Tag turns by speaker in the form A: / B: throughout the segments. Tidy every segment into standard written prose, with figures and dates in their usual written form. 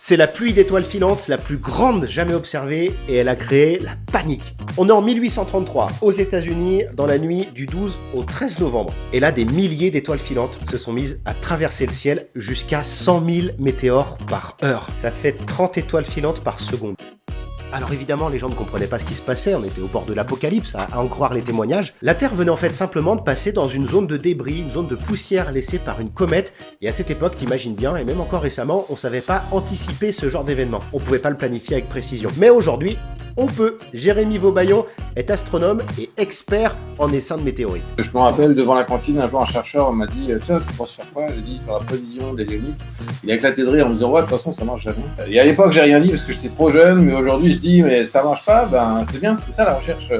A: C'est la pluie d'étoiles filantes la plus grande jamais observée et elle a créé la panique. On est en 1833 aux États-Unis dans la nuit du 12 au 13 novembre. Et là, des milliers d'étoiles filantes se sont mises à traverser le ciel jusqu'à 100 000 météores par heure. Ça fait 30 étoiles filantes par seconde. Alors évidemment, les gens ne comprenaient pas ce qui se passait, on était au bord de l'apocalypse, à en croire les témoignages. La Terre venait en fait simplement de passer dans une zone de débris, une zone de poussière laissée par une comète, et à cette époque, t'imagines bien, et même encore récemment, on savait pas anticiper ce genre d'événement. On pouvait pas le planifier avec précision. Mais aujourd'hui, on peut. Jérémy Vaubaillon est astronome et expert en essaim de météorites.
B: Je me rappelle, devant la cantine, un jour, un chercheur m'a dit « Tiens, tu penses sur quoi ?» J'ai dit « Sur la prévision des léonites. » Il a éclaté de rire en me disant « Ouais, de toute façon, ça marche jamais. » Et à l'époque, j'ai rien dit parce que j'étais trop jeune, mais aujourd'hui, je dis « Mais ça marche pas, ben c'est bien, c'est ça la recherche.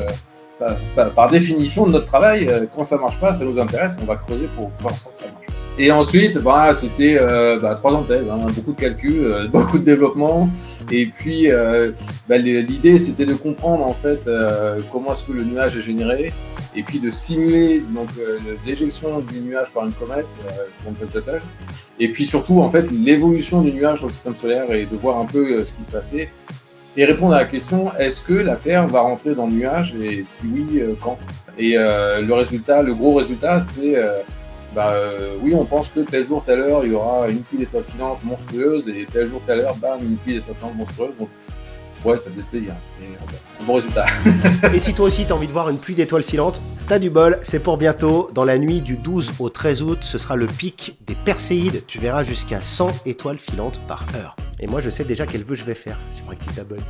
B: Par définition de notre travail, quand ça marche pas, ça nous intéresse, on va creuser pour voir ensemble que ça marche. » Et ensuite, c'était 3 ans de thèse, beaucoup de calculs, beaucoup de développement. Et puis, l'idée, c'était de comprendre en fait comment est-ce que le nuage est généré, et puis de simuler donc l'éjection du nuage par une comète, et puis surtout en fait l'évolution du nuage dans le système solaire et de voir un peu ce qui se passait. Et répondre à la question, est-ce que la Terre va rentrer dans le nuage, et si oui, quand? Et le gros résultat, c'est oui, on pense que tel jour, telle heure, il y aura une pluie d'étoiles filantes monstrueuse, et tel jour, telle heure, bam, une pluie d'étoiles filantes monstrueuse. Donc, ouais, ça faisait plaisir. C'est un bon résultat.
A: Et si toi aussi t'as envie de voir une pluie d'étoiles filantes, t'as du bol, c'est pour bientôt. Dans la nuit du 12 au 13 août, ce sera le pic des Perséides. Tu verras jusqu'à 100 étoiles filantes par heure. Et moi, je sais déjà quel vœu je vais faire. J'aimerais que tu t'abonnes.